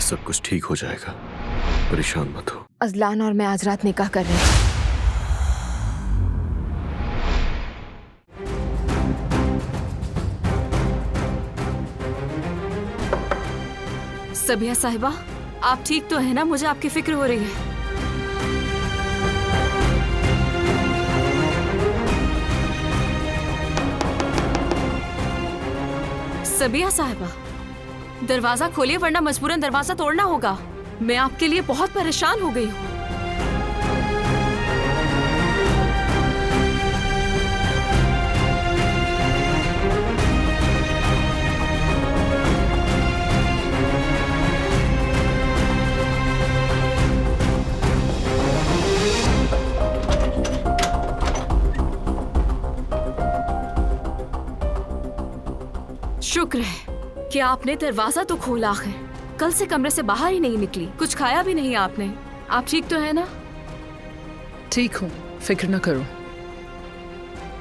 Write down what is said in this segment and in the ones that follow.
सब कुछ ठीक हो जाएगा, परेशान मत हो। अजलान और मैं आज रात निकाह कर रहे हैं। सबिया साहिबा, आप ठीक तो है ना? मुझे आपकी फिक्र हो रही है। सबिया साहिबा, दरवाजा खोलिए वरना मजबूरन दरवाजा तोड़ना होगा। मैं आपके लिए बहुत परेशान हो गई हूँ। शुक्र है कि आपने दरवाजा तो खोला आखिर। कल से कमरे से बाहर ही नहीं निकली, कुछ खाया भी नहीं आपने। आप ठीक तो है ना? ठीक हूँ, फिक्र न करो।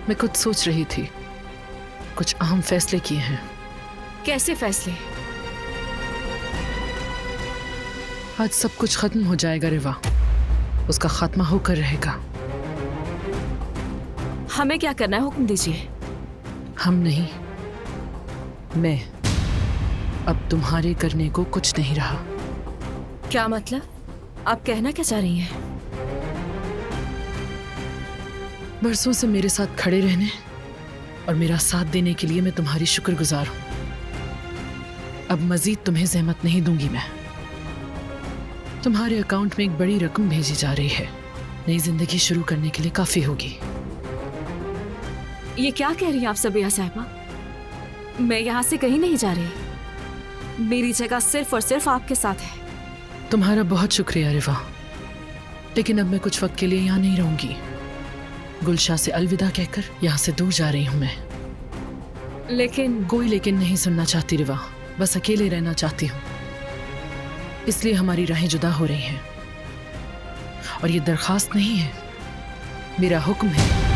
मैं कुछ सोच रही थी, कुछ अहम फैसले किए हैं। कैसे फैसले? आज सब कुछ खत्म हो जाएगा रिवा, उसका खात्मा होकर रहेगा। हमें क्या करना है, हुक्म दीजिए। हम नहीं, मैं। अब तुम्हारे करने को कुछ नहीं रहा। क्या मतलब? आप कहना क्या चाह रही हैं? बरसों से मेरे साथ खड़े रहने और मेरा साथ देने के लिए मैं तुम्हारी शुक्रगुजार हूं। अब मजीद तुम्हें जहमत नहीं दूंगी मैं। तुम्हारे अकाउंट में एक बड़ी रकम भेजी जा रही है, नई जिंदगी शुरू करने के लिए काफी होगी। ये क्या कह रही हैं आप सबिया साहिबा? मैं यहाँ से कहीं नहीं जा रही। मेरी जगह सिर्फ और सिर्फ आपके साथ है। तुम्हारा बहुत शुक्रिया रिवा, लेकिन अब मैं कुछ वक्त के लिए यहाँ नहीं रहूंगी। गुलशाह से अलविदा कहकर यहाँ से दूर जा रही हूँ मैं। लेकिन कोई लेकिन नहीं सुनना चाहती रिवा, बस अकेले रहना चाहती हूँ। इसलिए हमारी राहें जुदा हो रही हैं। और ये दरखास्त नहीं है, मेरा हुक्म है।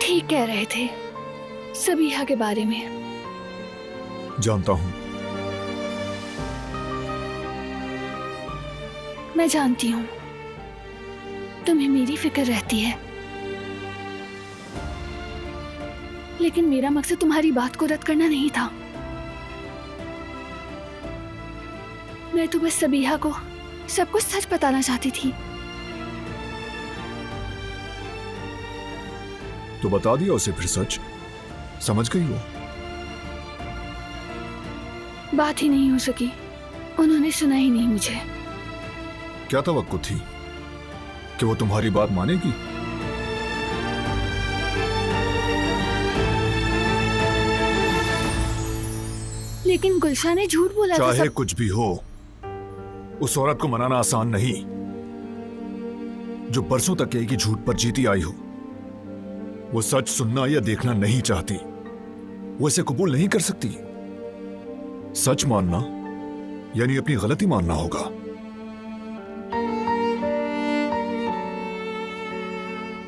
ठीक कह रहे थे सबिहा के बारे में। जानता हूं। मैं जानती हूँ तुम्हें मेरी फिक्र रहती है, लेकिन मेरा मकसद तुम्हारी बात को रद्द करना नहीं था। मैं तो बस सबिहा को सब कुछ सच बताना चाहती थी। तो बता दिया उसे फिर सच, समझ गई वो? बात ही नहीं हो सकी, उन्होंने सुना ही नहीं मुझे। क्या तवक्को थी कि वो तुम्हारी बात मानेगी? लेकिन गुलशाह ने झूठ बोला था। चाहे कुछ भी हो, उस औरत को मनाना आसान नहीं जो बरसों तक एक ही झूठ पर जीती आई हो। वो सच सुनना या देखना नहीं चाहती, वो इसे कबूल नहीं कर सकती। सच मानना यानी अपनी गलती मानना होगा।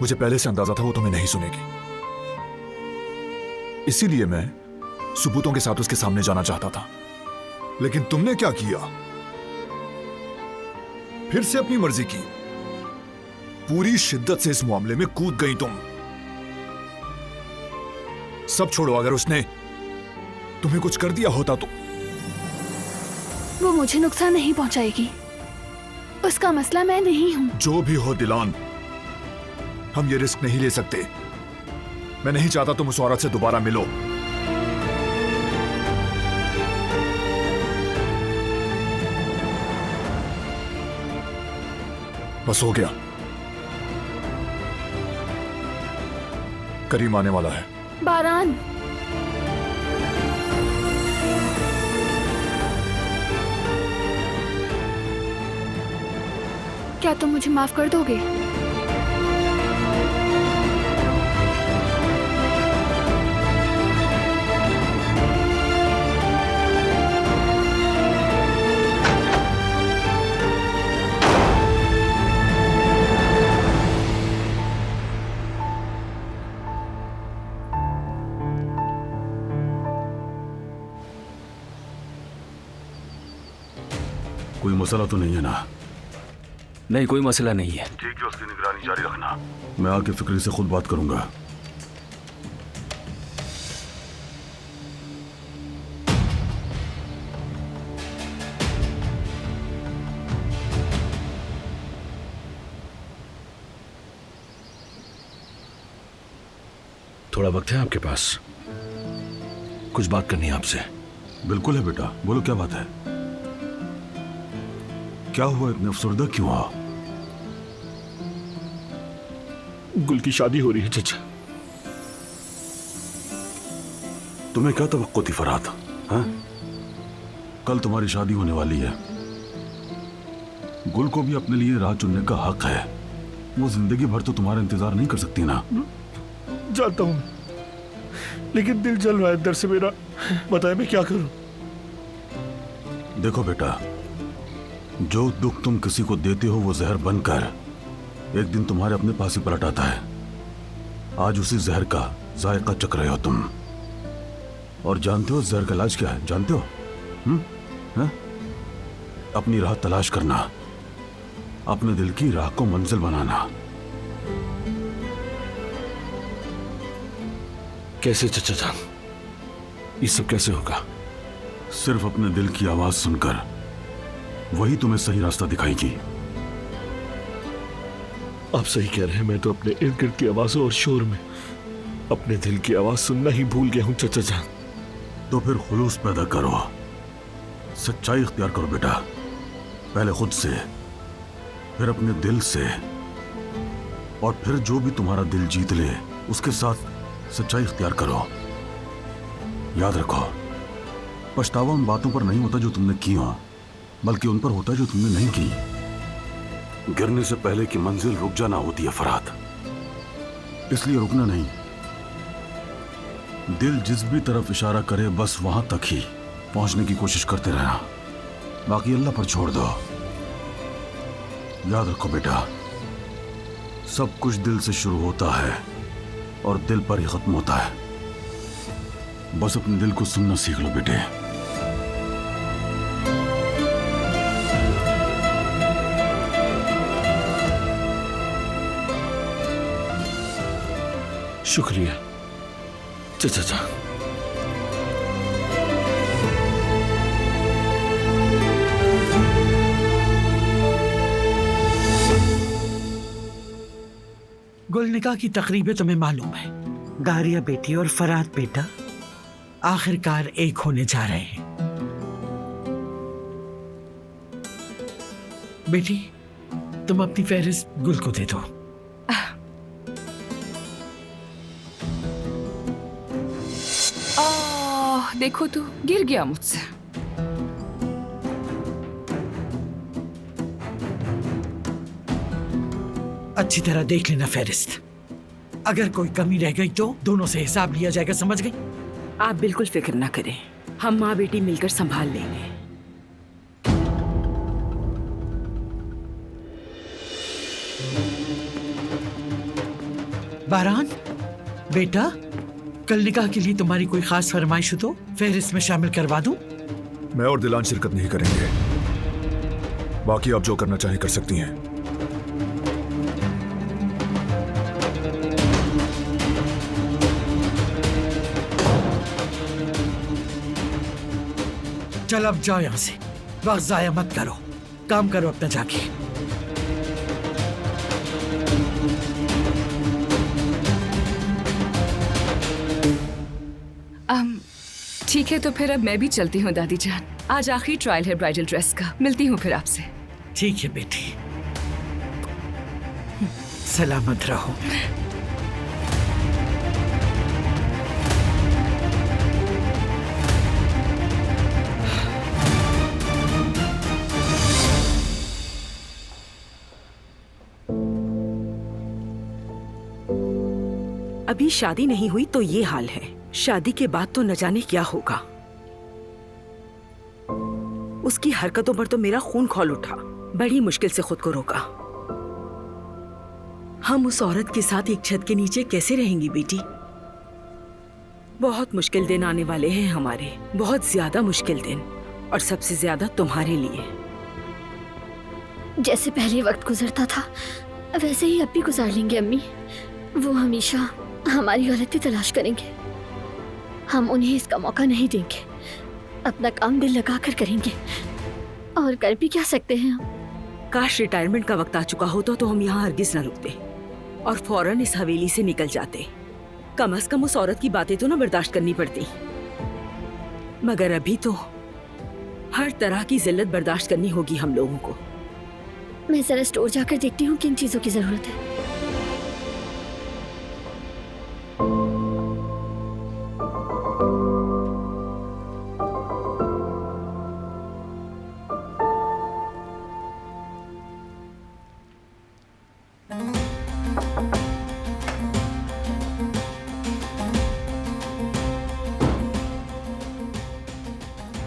मुझे पहले से अंदाजा था वो तुम्हें नहीं सुनेगी, इसीलिए मैं सबूतों के साथ उसके सामने जाना चाहता था। लेकिन तुमने क्या किया? फिर से अपनी मर्जी की, पूरी शिद्दत से इस मामले में कूद गई तुम। सब छोड़ो, अगर उसने तुम्हें कुछ कर दिया होता तो? वो मुझे नुकसान नहीं पहुंचाएगी, उसका मसला मैं नहीं हूं। जो भी हो दिलान, हम ये रिस्क नहीं ले सकते। मैं नहीं चाहता तुम उस औरत से दोबारा मिलो। बस हो गया, करीम आने वाला है। बारान, क्या तुम मुझे माफ कर दोगे? कोई मसला तो नहीं है ना? नहीं, कोई मसला नहीं है। ठीक है, उसकी निगरानी जारी रखना। मैं आके फिक्री से खुद बात करूंगा। थोड़ा वक्त है आपके पास? कुछ बात करनी है आपसे। बिल्कुल है बेटा, बोलो क्या बात है? क्या हुआ, इतने अफसरदा क्यों हुआ? गुल की शादी हो रही है चचा। तुम्हें क्या तवक्को थी फरहाद? हाँ? कल तुम्हारी शादी होने वाली है। गुल को भी अपने लिए राह चुनने का हक है। वो जिंदगी भर तो तुम्हारा इंतजार नहीं कर सकती ना। जानता हूं, लेकिन दिल जल रहा है अंदर से मेरा। बताए मैं क्या करूं? देखो बेटा, जो दुख तुम किसी को देते हो वो जहर बनकर एक दिन तुम्हारे अपने पास ही पलट आता है। आज उसी जहर का जायका चख रहे हो तुम। और जानते हो जहर का इलाज क्या है? जानते हो? हाँ? अपनी राह तलाश करना, अपने दिल की राह को मंजिल बनाना। कैसे चचा जान? ये सब कैसे होगा? सिर्फ अपने दिल की आवाज सुनकर, वही तुम्हें सही रास्ता दिखाएगी। आप सही कह रहे हैं। मैं तो अपने इर्द गिर्द की आवाजों और शोर में अपने दिल की आवाज सुनना ही भूल गया हूं चचा जान। तो फिर खुलूस पैदा करो, सच्चाई इख्तियार करो बेटा। पहले खुद से, फिर अपने दिल से, और फिर जो भी तुम्हारा दिल जीत ले उसके साथ सच्चाई इख्तियार करो। याद रखो, पछतावा उन बातों पर नहीं होता जो तुमने की हो, बल्कि उन पर होता है जो तुमने नहीं की। गिरने से पहले की मंजिल रुक जाना होती है फरहाद, इसलिए रुकना नहीं। दिल जिस भी तरफ इशारा करे बस वहां तक ही पहुंचने की कोशिश करते रहना, बाकी अल्लाह पर छोड़ दो। याद रखो बेटा, सब कुछ दिल से शुरू होता है और दिल पर ही खत्म होता है। बस अपने दिल को सुनना सीख लो बेटे। शुक्रिया चचा जान। गुल निकाह की तकरीबें तुम्हें मालूम है। दारिया बेटी और फरहाद बेटा आखिरकार एक होने जा रहे हैं। बेटी, तुम अपनी फहरिस्त गुल को दे दो। देखो तो गिर गया मुझसे। अच्छी तरह देख लेना फहरिस्त, अगर कोई कमी रह गई तो दोनों से हिसाब लिया जाएगा, समझ गई? आप बिल्कुल फिक्र ना करें, हम माँ बेटी मिलकर संभाल लेंगे। बारान बेटा, कल निकाह के लिए तुम्हारी कोई खास फरमाइश हो तो फहरिस्त में शामिल करवा दूं? मैं और दिलान शिरकत नहीं करेंगे, बाकी आप जो करना चाहें कर सकती हैं। चल अब जाओ यहां से, वक्त जाया मत करो, काम करो अपना जाके। ठीक है, तो फिर अब मैं भी चलती हूँ दादी जान। आज आखिरी ट्रायल है ब्राइडल ड्रेस का। मिलती हूँ फिर आपसे। ठीक है बेटी, सलामत रहो। अभी शादी नहीं हुई तो ये हाल है, शादी के बाद तो न जाने क्या होगा। उसकी हरकतों पर तो मेरा खून खौल उठा। बड़ी मुश्किल से खुद को रोका। हम उस औरत के साथ एक छत के नीचे कैसे रहेंगी बेटी? बहुत मुश्किल दिन आने वाले हैं हमारे, बहुत ज्यादा मुश्किल दिन, और सबसे ज्यादा तुम्हारे लिए। जैसे पहले वक्त गुजरता था वैसे ही अब भी गुजार लेंगे अम्मी। वो हमेशा हमारी गलती तलाश करेंगे, हम उन्हें इसका मौका नहीं देंगे। अपना काम दिल लगाकर करेंगे, और कर भी क्या सकते हैं हम। काश रिटायरमेंट का वक्त आ चुका होता तो हम यहाँ हरगिज न रुकते और फौरन इस हवेली से निकल जाते। कम से कम उस औरत की बातें तो न बर्दाश्त करनी पड़ती, मगर अभी तो हर तरह की जिल्लत बर्दाश्त करनी होगी हम लोगों को। मैं जरा स्टोर जाकर देखती हूँ किन चीजों की जरूरत है।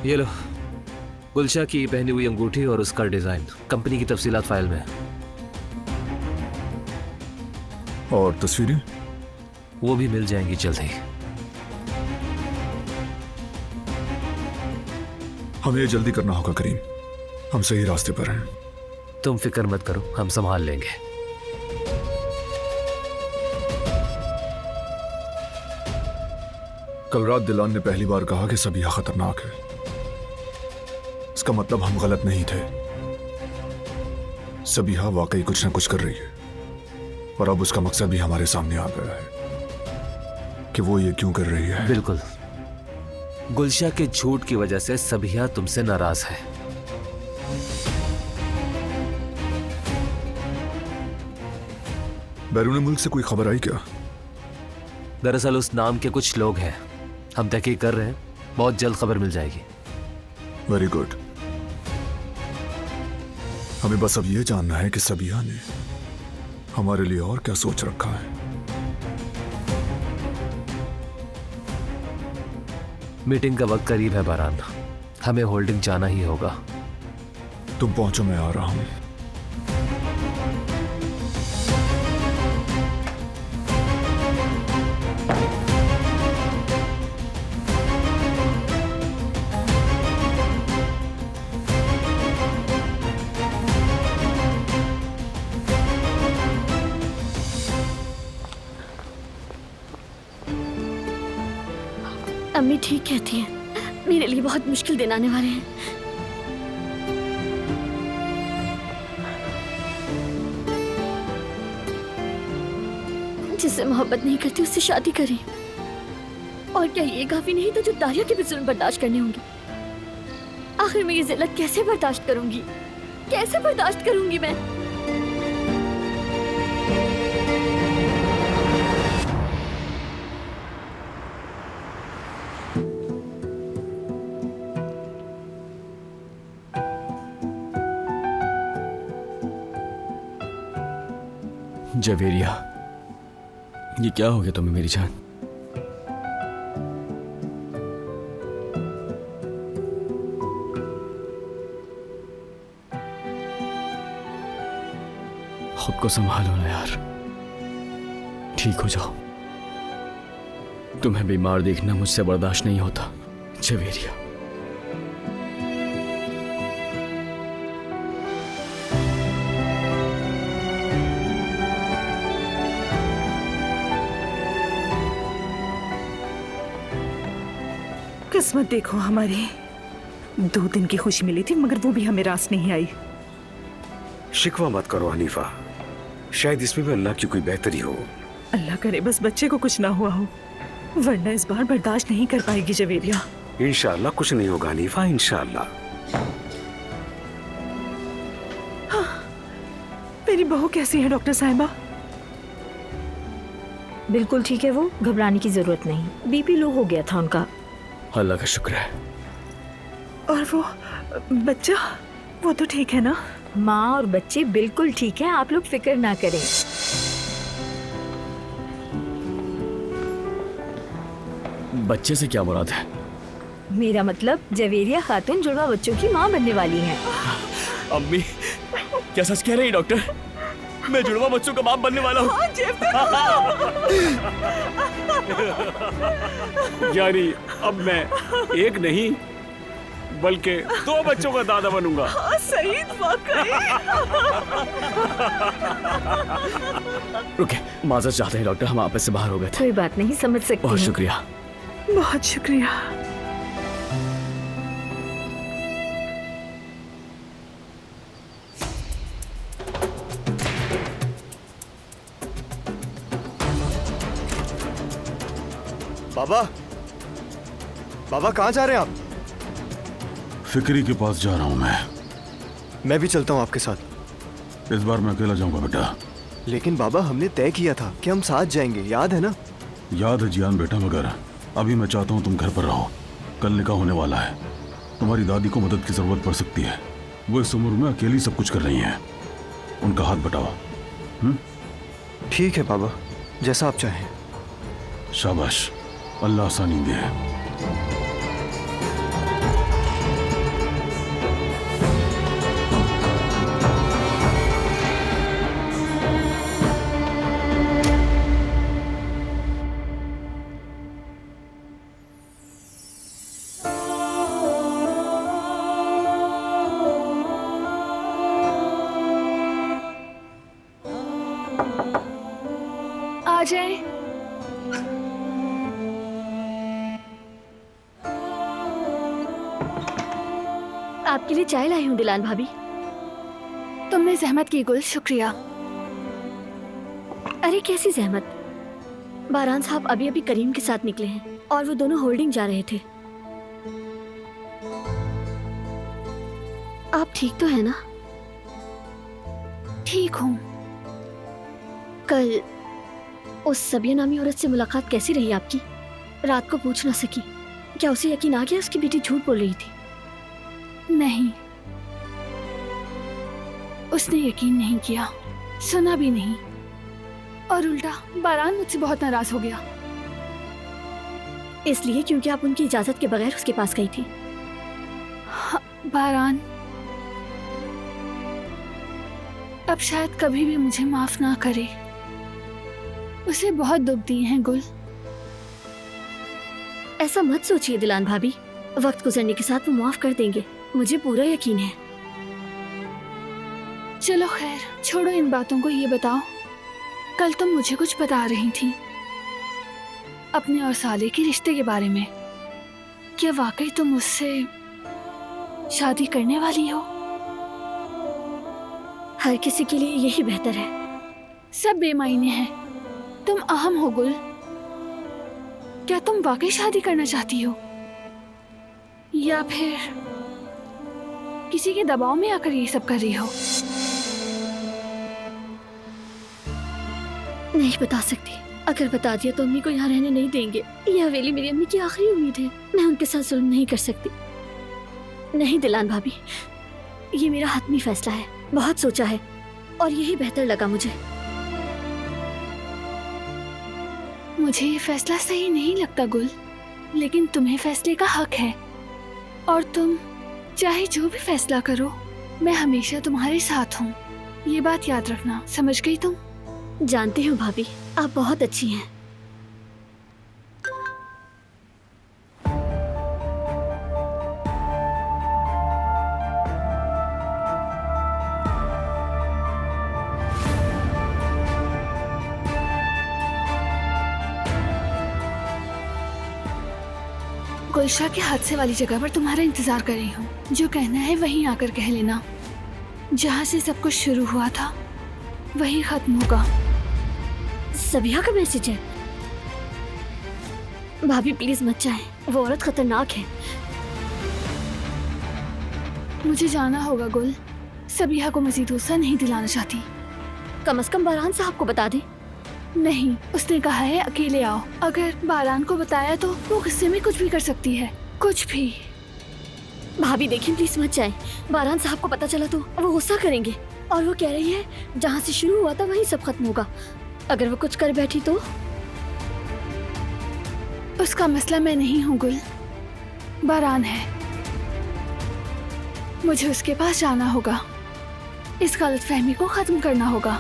ये लो, गुलशा की पहनी हुई अंगूठी और उसका डिजाइन, कंपनी की तफसीलात फाइल में है। और तस्वीरें? वो भी मिल जाएंगी जल्द ही। हमें ये जल्दी करना होगा करीम, हम सही रास्ते पर हैं। तुम फिक्र मत करो, हम संभाल लेंगे। कल रात दिलान ने पहली बार कहा कि सबिया खतरनाक है। इसका मतलब हम गलत नहीं थे। सबिया वाकई कुछ न कुछ कर रही है, और अब उसका मकसद भी हमारे सामने आ गया है कि वो ये क्यों कर रही है। बिल्कुल, गुलशा के झूठ की वजह से सबिया तुमसे नाराज है। बैरून मुल्क से कोई खबर आई क्या? दरअसल उस नाम के कुछ लोग हैं, हम तहकीक कर रहे हैं, बहुत जल्द खबर मिल जाएगी। Very good. हमें बस अब ये जानना है कि सबिया ने हमारे लिए और क्या सोच रखा है। मीटिंग का वक्त करीब है बारान, हमें होल्डिंग जाना ही होगा। तुम पहुंचो, मैं आ रहा हूं। अम्मी ठीक कहती हैं, मेरे लिए बहुत मुश्किल दिन आने वाले हैं। जिससे मोहब्बत नहीं करती उससे शादी करें। और क्या ये काफी नहीं तो जो दारिया के भी जुल्म बर्दाश्त करने होंगे। आखिर मैं ये जिल्लत कैसे बर्दाश्त करूंगी, कैसे बर्दाश्त करूंगी मैं। जवेरिया, ये क्या हो गया तुम्हें मेरी जान? खुद को संभालो ना यार, ठीक हो जाओ। तुम्हें बीमार देखना मुझसे बर्दाश्त नहीं होता जवेरिया। किस्मत देखो हमारी, 2 दिन की खुशी मिली थी मगर वो भी हमें रास नहीं आई। शिकवा मत करो हनीफा, शायद इसमें भी अल्लाह की कोई बेहतरी हो। अल्लाह करे बस बच्चे को कुछ ना हुआ हो, वरना इस बार बर्दाश्त नहीं कर पाएगी जवेरिया। इंशाअल्लाह कुछ नहीं होगा हनीफा, इंशाअल्लाह। हाँ, मेरी बहू कैसी है डॉक्टर साहिबा? बिल्कुल ठीक है, वो घबराने की जरूरत नहीं। बीपी लो हो गया था उनका। अल्लाह का शुक्र है। और वो बच्चा, वो तो ठीक है ना? माँ और बच्चे बिल्कुल ठीक है, आप लोग फिक्र ना करें। बच्चे से क्या मुराद है? मेरा मतलब जवेरिया खातून जुड़वा बच्चों की माँ बनने वाली हैं। अम्मी क्या सच कह रही हैं डॉक्टर? मैं जुड़वा बच्चों का बाप बनने वाला हूँ। यानी अब मैं एक नहीं बल्कि 2 बच्चों का दादा बनूंगा। सही रुके, माजरत चाहते हैं डॉक्टर, हम आपस से बाहर हो गए थे। कोई बात नहीं, समझ सकती बहुत हूँ। शुक्रिया। बहुत शुक्रिया। बाबा, बाबा कहाँ जा रहे हैं आप? फिक्री के पास जा रहा हूँ मैं भी चलता हूँ आपके साथ। इस बार मैं अकेला जाऊंगा बेटा। लेकिन बाबा हमने तय किया था कि हम साथ जाएंगे, याद है ना? याद है जियान बेटा, मगर अभी मैं चाहता हूँ तुम घर पर रहो। कल निकाह होने वाला है। तुम्हारी दादी को मदद की जरूरत पड़ सकती है। वो इस उम्र में अकेली सब कुछ कर रही हैं। उनका हाथ बटाओ। ठीक है बाबा, जैसा आप चाहें। शाबाश, अल्लाह आसानी दे। आ जाए। आपके लिए चाय लाई हूँ दिलान भाभी। तुमने जहमत की गुल, शुक्रिया। अरे कैसी जहमत? बारान साहब अभी अभी करीम के साथ निकले हैं और वो दोनों होल्डिंग जा रहे थे। आप ठीक तो है ना? ठीक हूँ। कल उस सबिया नामी औरत से मुलाकात कैसी रही आपकी? रात को पूछ ना सकी। क्या उसे यकीन आ गया उसकी बेटी झूठ बोल रही थी? नहीं, उसने यकीन नहीं किया, सुना भी नहीं, और उल्टा बारान मुझसे बहुत नाराज हो गया। इसलिए क्योंकि आप उनकी इजाजत के बगैर उसके पास गई थी। हाँ, बारान अब शायद कभी भी मुझे माफ ना करे। उसे बहुत दुख दिए हैं गुल। ऐसा मत सोचिए दिलान भाभी, वक्त गुजरने के साथ वो माफ कर देंगे, मुझे पूरा यकीन है। चलो खैर, छोड़ो इन बातों को। ये बताओ, कल तुम मुझे कुछ बता रही थी अपने और साले के रिश्ते के बारे में। क्या वाकई तुम उससे शादी करने वाली हो? हर किसी के लिए यही बेहतर है। सब बेमायने हैं, तुम अहम हो गुल। क्या तुम वाकई शादी करना चाहती हो या फिर किसी के दबाव में आकर ये सब कर रही हो? नहीं बता सकती। अगर बता दिया तो अम्मी को यहाँ रहने नहीं देंगे। ये हवेली मेरी अम्मी की आखिरी उम्मीद है। मैं उनके साथ जुल्म नहीं कर सकती। नहीं दिलान भाभी, ये मेरा हतमी फैसला है। बहुत सोचा है और यही बेहतर लगा मुझे। मुझे ये फैसला सही नहीं लगता गुल, लेकिन तुम्हें फैसले का हक है और तुम चाहे जो भी फैसला करो, मैं हमेशा तुम्हारे साथ हूँ। ये बात याद रखना, समझ गई तुम? जानती हूँ भाभी, आप बहुत अच्छी हैं। गुलशा के हादसे वाली जगह पर तुम्हारा इंतजार कर रही हूँ। जो कहना है वहीं आकर कह लेना। जहाँ से सब कुछ शुरू हुआ था वही खत्म होगा। सबिया का मैसेज है? भाभी प्लीज मत जाएं, वो औरत खतरनाक है। मुझे जाना होगा गुल। सबिया को मजीद गुस्सा नहीं दिलाना चाहती। कम से कम बारान साहब को बता दे। नहीं, उसने कहा है अकेले आओ। अगर बारान को बताया तो वो गुस्से में कुछ भी कर सकती है, कुछ भी। भाभी देखिए प्लीज मत जाएं। बारान साहब को पता चला तो वो गुस्सा करेंगे और वो कह रही है जहाँ से शुरू हुआ था वहीं सब खत्म होगा। अगर वो कुछ कर बैठी तो उसका मसला मैं नहीं हूँ गुल, बारान है। मुझे उसके पास जाना होगा, इस गलतफहमी को खत्म करना होगा।